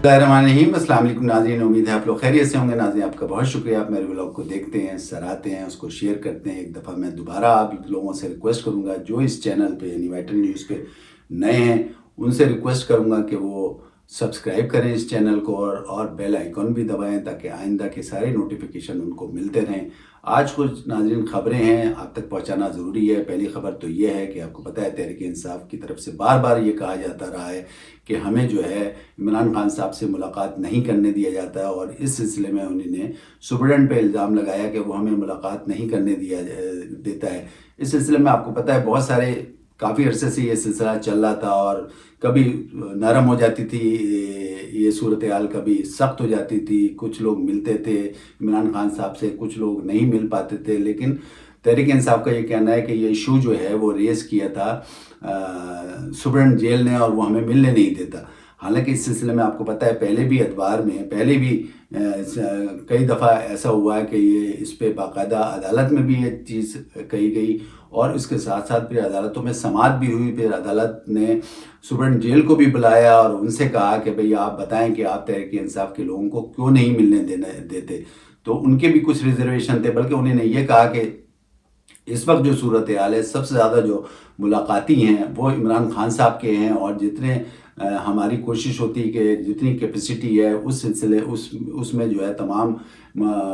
बिस्मिल्लाहिर्रहमानिर्रहीम। अस्सलाम वालेकुम नाज़रीन, उम्मीद है आप लोग खैरियत से होंगे। नाज़रीन, आपका बहुत शुक्रिया, आप मेरे व्लॉग को देखते हैं, सराहते हैं, उसको शेयर करते हैं। एक दफ़ा मैं दोबारा आप लोगों से रिक्वेस्ट करूंगा, जो इस चैनल पे यानी वाइटल न्यूज़ पे नए हैं, उनसे रिक्वेस्ट करूंगा कि वो सब्सक्राइब करें इस चैनल को और बेल आइकॉन भी दबाएं ताकि आइंदा के सारे नोटिफिकेशन उनको मिलते रहें। आज कुछ नाज़रीन ख़बरें हैं, आप तक पहुंचाना ज़रूरी है। पहली ख़बर तो ये है कि आपको पता है तहरीक इंसाफ की तरफ से बार बार ये कहा जाता रहा है कि हमें जो है इमरान खान साहब से मुलाकात नहीं करने दिया जाता है, और इस सिलसिले में उन्होंने सुप्रीडेंट पे इल्ज़ाम लगाया कि वो हमें मुलाकात नहीं करने देता है। इस सिलसिले में आपको पता है बहुत सारे काफ़ी अरसे से ये सिलसिला चल रहा था, और कभी नरम हो जाती थी ये सूरत हाल, कभी सख्त हो जाती थी। कुछ लोग मिलते थे इमरान खान साहब से, कुछ लोग नहीं मिल पाते थे। लेकिन तहरीक इंसाफ का ये कहना है कि ये इशू जो है वो रेज़ किया था सुप्रीडेंट जेल ने, और वो हमें मिलने नहीं देता। हालांकि इस सिलसिले में आपको पता है पहले भी अखबार में पहले भी कई दफ़ा ऐसा हुआ है कि ये इस पे बाकायदा अदालत में भी ये चीज़ कही गई, और इसके साथ साथ फिर अदालतों में समाअत भी हुई। फिर अदालत ने सुप्रीडेंट जेल को भी बुलाया और उनसे कहा कि भाई आप बताएं कि आप तहरीक इंसाफ के लोगों को क्यों नहीं मिलने देते। तो उनके भी कुछ रिजर्वेशन थे, बल्कि उन्होंने ये कहा कि इस वक्त जो सूरत हाल है, सबसे ज़्यादा जो मुलाकाती हैं वो इमरान खान साहब के हैं, और जितने हमारी कोशिश होती है कि जितनी कैपेसिटी है उस सिलसिले उसमें जो है तमाम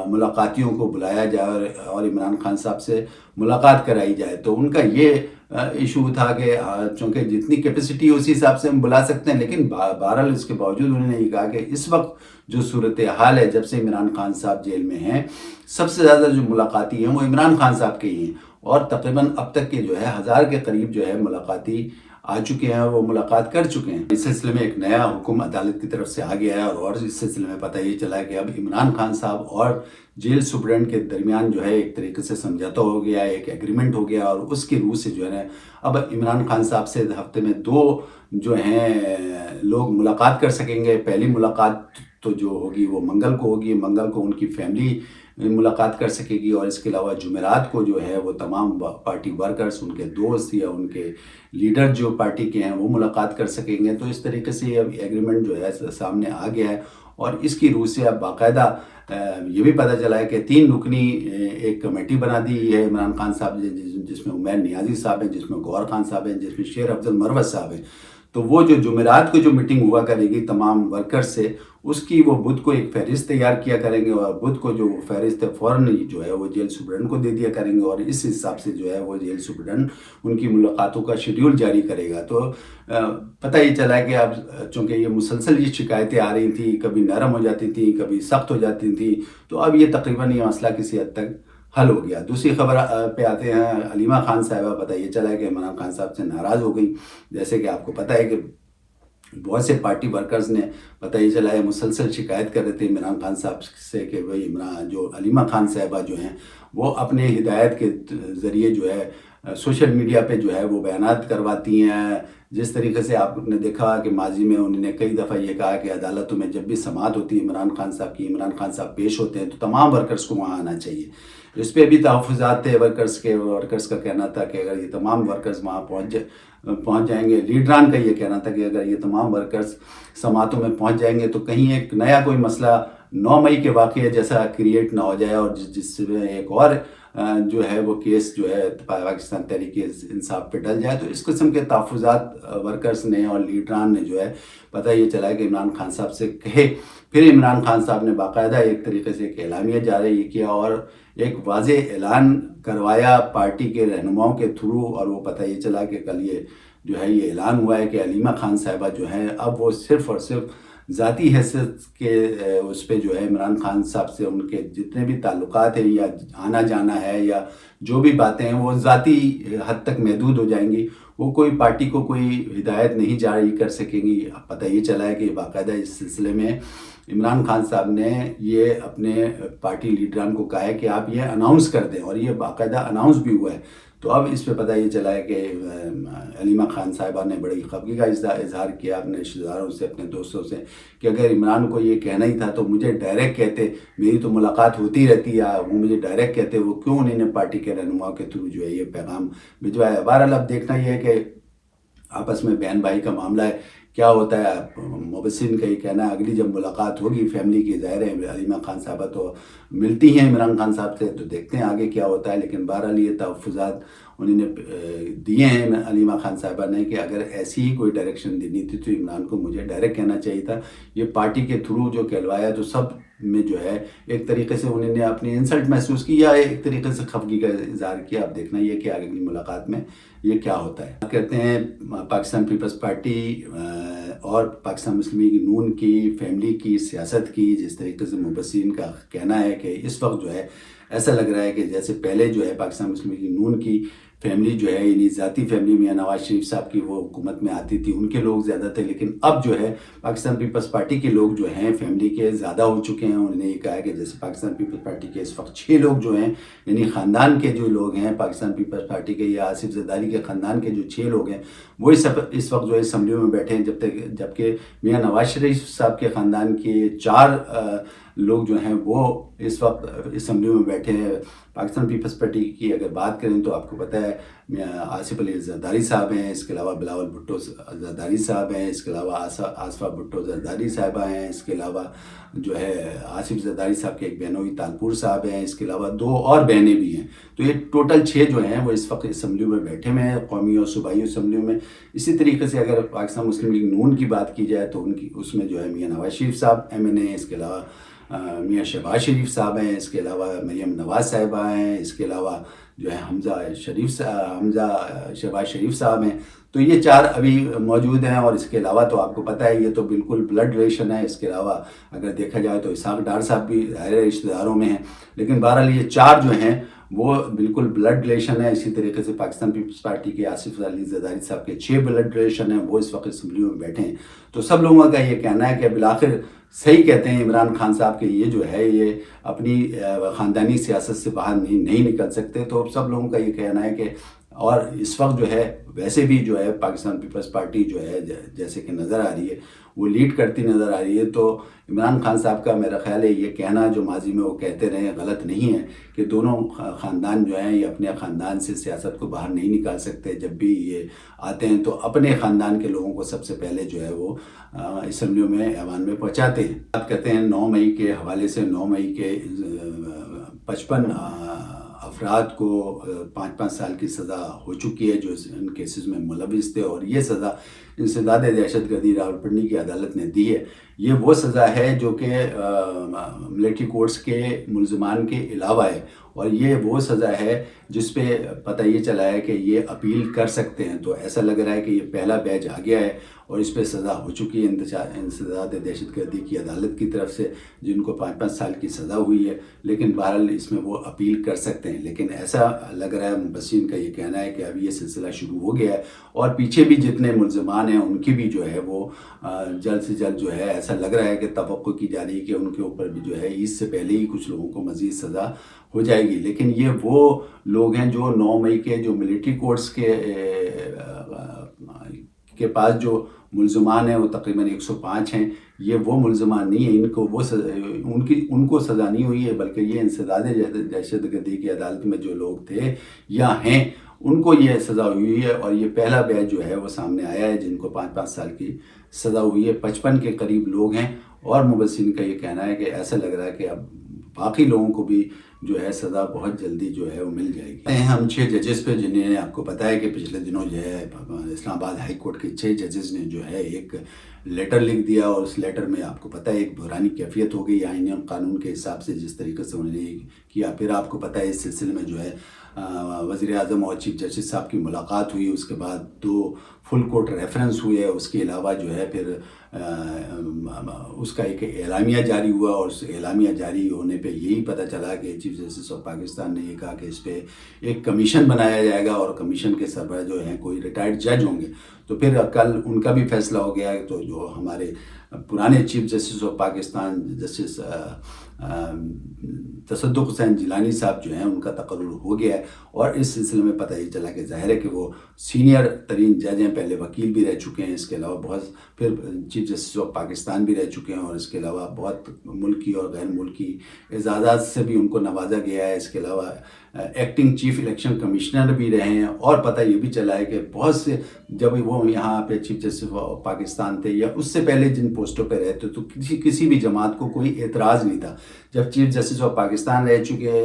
मुलाकातियों को बुलाया जाए और इमरान खान साहब से मुलाकात कराई जाए। तो उनका ये इशू था कि चूँकि जितनी कैपेसिटी है उसी हिसाब से हम बुला सकते हैं, लेकिन बहरहाल इसके बावजूद उन्होंने ये कहा कि इस वक्त जो सूरत हाल है, जब से इमरान खान साहब जेल में हैं, सबसे ज़्यादा जो मुलाकाती हैं वो इमरान खान साहब के ही हैं, और तकरीबन अब तक के जो है 1000 के करीब जो है मुलाकाती आ चुके हैं, वो मुलाकात कर चुके हैं। इस सिलसिले में एक नया हुक्म अदालत की तरफ से आ गया है, और इस सिलसिले में पता ये चला है कि अब इमरान खान साहब और जेल सुप्रीडेंट के दरमियान जो है एक तरीके से समझौता हो गया, एक एग्रीमेंट हो गया, और उसकी रूह से जो है अब इमरान खान साहब से हफ्ते में 2 जो हैं लोग मुलाकात कर सकेंगे। पहली मुलाकात तो जो होगी वो मंगल को होगी, मंगल को उनकी फैमिली मुलाकात कर सकेगी, और इसके अलावा जुमेरात को जो है वो तमाम पार्टी वर्कर्स, उनके दोस्त या उनके लीडर जो पार्टी के हैं वो मुलाकात कर सकेंगे। तो इस तरीके से अब एग्रीमेंट जो है सामने आ गया है, और इसकी रूह से अब बाकायदा ये भी पता चला है कि 3 रुकनी एक कमेटी बना दी है इमरान खान साहब, जिसमें उमैर नियाजी साहब हैं, जिसमें गौहर खान साहब हैं, जिसमें शेर अफजल मरवत साहब हैं। तो वो जो जुमेरात को जो मीटिंग हुआ करेगी तमाम वर्कर्स से, उसकी वो बुध को एक फहरिस्त तैयार किया करेंगे, और बुध को जो फहरिस्त है फ़ौरन जो है वो जेल सुप्रीडेंट को दे दिया करेंगे, और इस हिसाब से जो है वो जेल सुप्रीडेंट उनकी मुलाकातों का शेड्यूल जारी करेगा। तो पता ही चला है कि अब चूँकि ये मुसलसल ये शिकायतें आ रही थी, कभी नरम हो जाती थी, कभी सख्त हो जाती थी, तो अब ये तकरीबन ये मसला किसी हद तक हल हो गया। दूसरी खबर पे आते हैं, अलीमा खान साहिबा, पता ये चला है कि इमरान खान साहब से नाराज़ हो गई। जैसे कि आपको पता है कि बहुत से पार्टी वर्कर्स ने पता ही चला है मुसलसल शिकायत कर रहे थे इमरान खान साहब से कि भाई इमरान जो अलीमा खान साहिबा जो हैं वो अपने हिदायत के ज़रिए जो है सोशल मीडिया पे जो है वो बयानात करवाती हैं। जिस तरीके से आपने देखा कि माजी में उन्होंने कई दफ़ा ये कहा कि अदालतों में जब भी समाअत होती है इमरान खान साहब की, इमरान खान साहब पेश होते हैं तो तमाम वर्कर्स को वहाँ आना चाहिए। इस पर भी तहफ़्फ़ुज़ात थे वर्कर्स का कहना था कि अगर ये तमाम वर्कर्स वहाँ पहुँच जाएंगे, लीडरान का ये कहना था कि अगर ये तमाम वर्कर्स समाअतों में पहुँच जाएंगे तो कहीं एक नया कोई मसला 9 मई के वाक़ये जैसा क्रिएट ना हो जाए, और जिसमें एक और जो है वो केस जो है पाकिस्तान तहरीक इंसाफ पे डल जाए। तो इस किस्म के तहफ़्फ़ुज़ात वर्कर्स ने और लीडरान ने जो है पता ये चला है कि इमरान खान साहब से कहे। फिर इमरान खान साहब ने बाकायदा एक तरीके से एक एलामिया जारी किया और एक वाज़े ऐलान करवाया पार्टी के रहनुमाओं के थ्रू, और वो पता ये चला कि कल ये जो है ये ऐलान हुआ है कि अलीमा खान साहिबा जो हैं अब वो सिर्फ़ और सिर्फ ज़ाती हैसियत के उस पर जो है इमरान खान साहब से उनके जितने भी ताल्लुकात हैं या आना जाना है या जो भी बातें हैं वो ज़ाती हद तक महदूद हो जाएंगी। वो कोई पार्टी को कोई हिदायत नहीं जारी कर सकेंगी। पता ये चला है कि बाकायदा इस सिलसिले में इमरान खान साहब ने ये अपने पार्टी लीडरान को कहा है कि आप ये अनाउंस कर दें, और ये बाकायदा अनाउंस भी हुआ है। तो अब इस पे पता ये चला है कि अलीमा खान साहिबा ने बड़ी खफगी का इजहार किया अपने रिश्तेदारों से, अपने दोस्तों से, कि अगर इमरान को ये कहना ही था तो मुझे डायरेक्ट कहते, मेरी तो मुलाकात होती रहती है, वो मुझे डायरेक्ट कहते, वो क्यों उन्होंने पार्टी के रहनुमाओं के थ्रू जो है ये पैगाम भिजवाया। बहरहाल अब देखना ये है कि आपस में बहन भाई का मामला है, क्या होता है। मुबस्सिन का ये कहना है अगली जब मुलाकात होगी फैमिली की, ज़ाहिर है हलीमा खान साहबा तो मिलती हैं इमरान खान साहब से, तो देखते हैं आगे क्या होता है। लेकिन बहरहाल ये तहफ़्फ़ुज़ात उन्होंने दिए हैं हलीमा खान साहबा ने कि अगर ऐसी ही कोई डायरेक्शन देनी थी तो इमरान को मुझे डायरेक्ट कहना चाहिए था। ये पार्टी के थ्रू जो कहलवाया तो सब में जो है एक तरीके से उन्होंने अपनी इंसल्ट महसूस की या एक तरीके से खफगी का इजहार किया। अब देखना ये कि अगली मुलाकात में ये क्या होता है। कहते हैं पाकिस्तान पीपल्स पार्टी और पाकिस्तान मुस्लिम लीग नून की फैमिली की सियासत की जिस तरीके से मुबस्सिरीन का कहना है कि इस वक्त जो है ऐसा लग रहा है कि जैसे पहले जो है पाकिस्तान मुस्लिम लीग नून की फैमिली जो है यानी ज़ाती फैमिली में नवाज शरीफ साहब की वो हुकूमत में आती थी, उनके लोग ज़्यादा थे, लेकिन अब जो है पाकिस्तान पीपल्स पार्टी के लोग जो हैं फैमिली के ज़्यादा हो चुके हैं। उन्होंने ये कहा है कि जैसे पाकिस्तान पीपल्स पार्टी के इस वक्त 6 लोग जो हैं यानी ख़ानदान के जो लोग हैं पाकिस्तान पीपल्स पार्टी के या आसिफ जरदारी के ख़ानदान के जो 6 लोग हैं वो इस वक्त जो है असम्बली में बैठे हैं, जबकि मियाँ नवाज शरीफ साहब के ख़ानदान के 4 लोग जो हैं वो इस वक्त असम्बली में बैठे हैं। पाकिस्तान पीपल्स पार्टी की अगर बात करें तो आपको पता है आसिफ अली जरदारी साहब हैं, इसके अलावा बिलावल भुट्टो जरदारी साहब हैं, इसके अलावा आसफा भुट्टो जरदारी साहिबा हैं, इसके अलावा जो है आसिफ जरदारी साहब के एक बहनोई तालपुर साहब हैं, इसके अलावा 2 और बहनें भी हैं। तो ये टोटल 6 जो हैं वो इस वक्त असम्बली में बैठे हुए हैं, कौमी और सूबाई असम्बली में। इसी तरीके से अगर पाकिस्तान मुस्लिम लीग नून की बात की जाए तो उनकी उसमें जो है मियाँ नवाज शरीफ साहब MNA, इसके अलावा मियाँ शहबाज शरीफ साहब हैं, इसके अलावा मरीम नवाज साहिबा हैं, इसके अलावा जो है हमज़ा शहबाज शरीफ साहब हैं। तो ये 4 अभी मौजूद हैं और इसके अलावा तो आपको पता है ये तो बिल्कुल ब्लड रिलेशन है। इसके अलावा अगर देखा जाए तो इसहाक डार साहब भी रिश्तेदारों में हैं, लेकिन बहरहाल ये 4 जो हैं वो बिल्कुल ब्लड रिलेशन है। इसी तरीके से पाकिस्तान पीपल्स पार्टी के आसिफ अली जरदारी साहब के 6 ब्लड रिलेशन हैं, वो इस वक्त असम्बली में बैठे हैं। तो सब लोगों का ये कहना है कि बिलाखिर सही कहते हैं इमरान खान साहब के ये जो है ये अपनी ख़ानदानी सियासत से बाहर नहीं निकल सकते। तो सब लोगों का ये कहना है कि और इस वक्त जो है वैसे भी जो है पाकिस्तान पीपल्स पार्टी जो है जैसे कि नज़र आ रही है वो लीड करती नज़र आ रही है। तो इमरान खान साहब का मेरा ख़्याल है ये कहना जो माजी में वो कहते रहे गलत नहीं है कि दोनों ख़ानदान जो हैं ये अपने ख़ानदान से सियासत को बाहर नहीं निकाल सकते। जब भी ये आते हैं तो अपने ख़ानदान के लोगों को सबसे पहले जो है वो असम्बलियों में ऐवान में पहुँचाते हैं। बात करते हैं 9 मई के हवाले से। 9 मई के 55 अफराद को 5-5 साल की सज़ा हो चुकी है जो इन केसेस में मुलविस थे, और ये सज़ा इंसदाद दहशतगर्दी रावलपिंडी की अदालत ने दी है। ये वो सज़ा है जो कि मिलिट्री कोर्ट्स के मुलजमान के अलावा है, और ये वो सज़ा है जिस पे पता ये चला है कि ये अपील कर सकते हैं। तो ऐसा लग रहा है कि ये पहला बैच आ गया है और इस पे सज़ा हो चुकी है इंसदाद दहशतगर्दी की अदालत की तरफ से, जिनको 5-5 साल की सज़ा हुई है। लेकिन बहरहाल इसमें वो अपील कर सकते हैं। लेकिन ऐसा लग रहा है, मुबस्सिरीन का ये कहना है कि अभी ये सिलसिला शुरू हो गया है और पीछे भी जितने मुलजमान हैं उनकी भी जो है वो जल्द से जल्द जो है ऐसा लग रहा है कि तवक्को की जा रही है कि उनके ऊपर भी जो है ईद से पहले ही कुछ लोगों को मज़ीद सज़ा हो जाएगी। लेकिन ये वो लोग हैं जो 9 मई के जो मिलिट्री कोर्ट्स के पास जो मुलजमान हैं वो तकरीबन 105 हैं। ये वो मुलजमान नहीं है, इनको वो उनको सज़ा नहीं हुई है, बल्कि ये इंसदाद दहशतगर्दी की अदालत में जो लोग थे या हैं उनको ये सज़ा हुई है। और ये पहला बैच जो है वो सामने आया है जिनको 5-5 साल की सज़ा हुई है। 55 के करीब लोग हैं और मुबस्सिरीन का ये कहना है कि ऐसा लग रहा है कि अब बाकी लोगों को भी जो है सज़ा बहुत जल्दी जो है वो मिल जाएगी। हम 6 जजेस पे, जिन्हें आपको पता है कि पिछले दिनों जो है इस्लामाबाद हाई कोर्ट के 6 जजेस ने जो है एक लेटर लिख दिया, और उस लेटर में आपको पता है एक बहरानी कैफियत हो गई आईनी कानून के हिसाब से जिस तरीके से उन्होंने किया। फिर आपको पता है इस सिलसिले में जो है वज़ीर आज़म और चीफ जस्टिस साहब की मुलाकात हुई, उसके बाद 2 फुल कोर्ट रेफरेंस हुए, उसके अलावा जो है फिर उसका एक एलामिया जारी हुआ, और उस एलामिया जारी होने पे यही पता चला कि चीफ जस्टिस ऑफ पाकिस्तान ने ये कहा कि इस पर एक कमीशन बनाया जाएगा और कमीशन के सरबराह जो हैं कोई रिटायर्ड जज होंगे। तो फिर कल उनका भी फैसला हो गया है। तो जो हमारे पुराने chief justice of Pakistan justice Tasadduq Hussain Jilani साहब जो हैं उनका तकर्रुर हो गया है, और इस सिलसिले में पता ही चला कि ज़ाहिर है कि वो सीनियर तरीन जज हैं, पहले वकील भी रह चुके हैं, इसके अलावा बहुत फिर चीफ जस्टिस ऑफ पाकिस्तान भी रह चुके हैं, और इसके अलावा बहुत मुल्की और गैर मुल्की एजाज़ात से भी उनको नवाजा गया है। इसके अलावा ایکٹنگ چیف الیکشن کمشنر بھی رہے ہیں، اور پتہ یہ بھی چلا ہے کہ بہت سے جب وہ یہاں پہ چیف جسٹس آف پاکستان تھے یا اس سے پہلے جن پوسٹوں پہ رہتے تو کسی بھی جماعت کو کوئی اعتراض نہیں تھا. جب چیف جسٹس آف پاکستان رہ چکے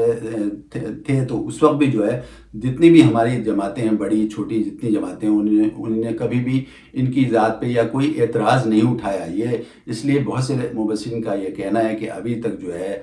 تھے تو اس وقت بھی جو ہے جتنی بھی ہماری جماعتیں ہیں، بڑی چھوٹی جتنی جماعتیں ہیں، انہوں نے کبھی بھی ان کی ذات پہ یا کوئی اعتراض نہیں اٹھایا. یہ اس لیے بہت سے مبصرین کا یہ کہنا ہے کہ ابھی تک جو ہے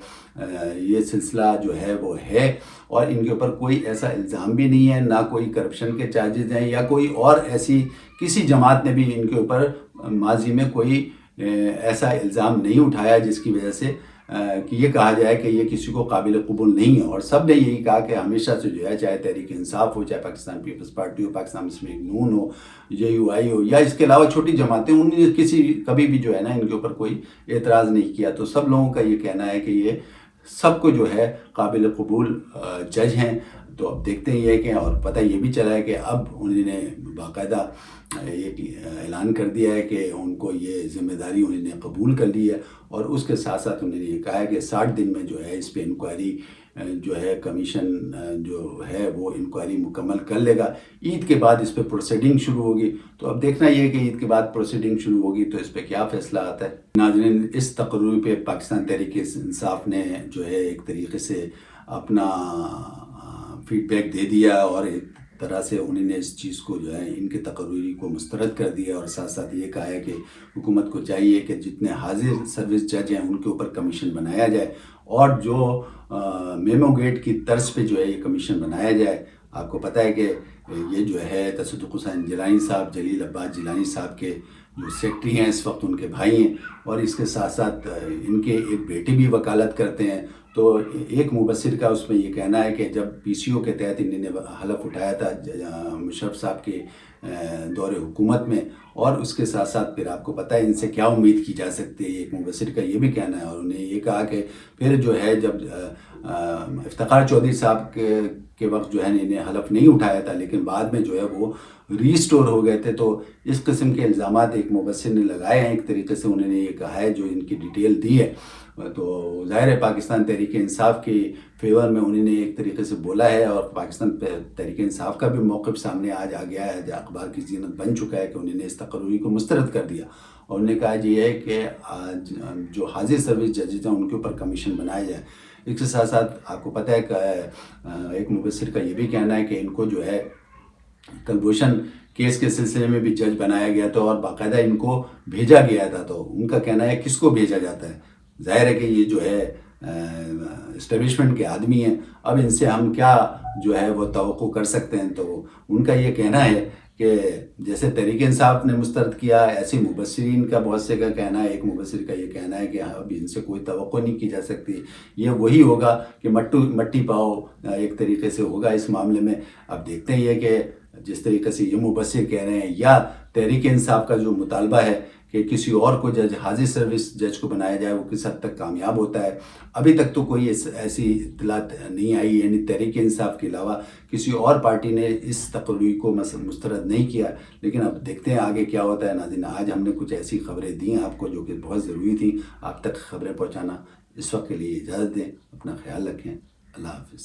یہ سلسلہ جو ہے وہ ہے، اور ان کے اوپر کوئی ایسا الزام بھی نہیں ہے، نہ کوئی کرپشن کے چارجز ہیں یا کوئی اور ایسی کسی جماعت نے بھی ان کے اوپر ماضی میں کوئی ایسا الزام نہیں اٹھایا جس کی وجہ سے کہ یہ کہا جائے کہ یہ کسی کو قابل قبول نہیں ہے. اور سب نے یہی کہا کہ ہمیشہ سے جو ہے، چاہے تحریک انصاف ہو، چاہے پاکستان پیپلز پارٹی ہو، پاکستان مسلم لیگ نون ہو، JUI ہو، یا اس کے علاوہ چھوٹی جماعتیں، انہوں نے کبھی بھی جو ہے نا ان کے اوپر کوئی اعتراض نہیں کیا. تو سب لوگوں کا یہ کہنا ہے کہ یہ سب کو جو ہے قابل قبول جج ہیں. تو اب دیکھتے ہیں یہ کہ، اور پتہ یہ بھی چلا ہے کہ اب انہوں نے باقاعدہ ایک اعلان کر دیا ہے کہ ان کو یہ ذمہ داری انہوں نے قبول کر لی ہے، اور اس کے ساتھ ساتھ انہوں نے یہ کہا ہے کہ 60 دن میں جو ہے اس پہ انکوائری جو ہے کمیشن جو ہے وہ انکوائری مکمل کر لے گا. عید کے بعد اس پہ پروسیڈنگ شروع ہوگی. تو اب دیکھنا یہ ہے کہ عید کے بعد پروسیڈنگ شروع ہوگی تو اس پہ کیا فیصلہ آتا ہے. ناظرین، اس تقرر پہ پاکستان تحریک انصاف نے جو ہے ایک طریقے سے اپنا فیڈ بیک دے دیا، اور ایک طرح سے انہوں نے اس چیز کو جو ہے ان کے تقرری کو مسترد کر دیا، اور ساتھ ساتھ یہ کہا ہے کہ حکومت کو چاہیے کہ جتنے حاضر سروس جج ہیں ان کے اوپر کمیشن بنایا جائے، اور جو میمو گیٹ کی طرز پہ جو ہے یہ کمیشن بنایا جائے. آپ کو پتہ ہے کہ یہ جو ہے تصدق حسین جیلانی صاحب، جلیل عباس جیلانی صاحب کے جو سیکٹری ہیں اس وقت، ان کے بھائی ہیں، اور اس کے ساتھ ساتھ ان کے ایک بیٹے بھی وکالت کرتے ہیں. تو ایک مبصر کا اس میں یہ کہنا ہے کہ جب PCO کے تحت انہوں نے حلف اٹھایا تھا مشرف صاحب کے دور حکومت میں، اور اس کے ساتھ ساتھ پھر آپ کو پتہ ہے ان سے کیا امید کی جا سکتی ہے. ایک مبصر کا یہ بھی کہنا ہے، اور انہیں یہ کہا کہ پھر جو ہے جب افتخار چودھری صاحب کے وقت جو ہے انہیں حلف نہیں اٹھایا تھا، لیکن بعد میں جو ہے وہ ریسٹور ہو گئے تھے. تو اس قسم کے الزامات ایک مبصر نے لگائے ہیں. ایک طریقے سے انہوں نے یہ کہا ہے، جو ان کی ڈیٹیل دی ہے، تو ظاہر ہے پاکستان تحریک انصاف کے فیور میں انہوں نے ایک طریقے سے بولا ہے، اور پاکستان تحریک انصاف کا بھی موقف سامنے آج آ گیا ہے، اخبار کی زینت بن چکا ہے کہ انہوں نے اس تقرری کو مسترد کر دیا، اور انہوں نے کہا یہ ہے کہ جو حاضر سروس ججز ہیں ان کے اوپر کمیشن بنایا جائے. اس کے ساتھ ساتھ آپ کو پتہ ہے کہ ایک مبصر کا یہ بھی کہنا ہے کہ ان کو جو ہے کلبھوشن کیس کے سلسلے میں بھی جج بنایا گیا تھا، اور باقاعدہ ان کو بھیجا گیا تھا. تو ان کا کہنا ہے کس کو بھیجا جاتا ہے؟ ظاہر ہے کہ یہ جو ہے اسٹیبلشمنٹ کے آدمی ہیں، اب ان سے ہم کیا جو ہے وہ توقع کر سکتے ہیں. تو ان کا یہ کہنا ہے کہ جیسے تحریک انصاف نے مسترد کیا، ایسے مبصرین کا بہت سے کا کہنا ہے. ایک مبصر کا یہ کہنا ہے کہ اب ان سے کوئی توقع نہیں کی جا سکتی، یہ وہی ہوگا کہ مٹی پاؤ ایک طریقے سے ہوگا اس معاملے میں. اب دیکھتے ہیں یہ کہ جس طریقے سے یہ مبصر کہہ رہے ہیں، یا تحریک انصاف کا جو مطالبہ ہے کہ کسی اور کو جج، حاضر سروس جج کو بنایا جائے، وہ کس حد تک کامیاب ہوتا ہے. ابھی تک تو کوئی ایسی اطلاعات نہیں آئی، یعنی تحریک انصاف کے علاوہ کسی اور پارٹی نے اس تقرری کو مسترد نہیں کیا. لیکن اب دیکھتے ہیں آگے کیا ہوتا ہے. ناظرین، آج ہم نے کچھ ایسی خبریں دی ہیں آپ کو جو کہ بہت ضروری تھیں آپ تک خبریں پہنچانا. اس وقت کے لیے اجازت دیں، اپنا خیال رکھیں. اللہ حافظ.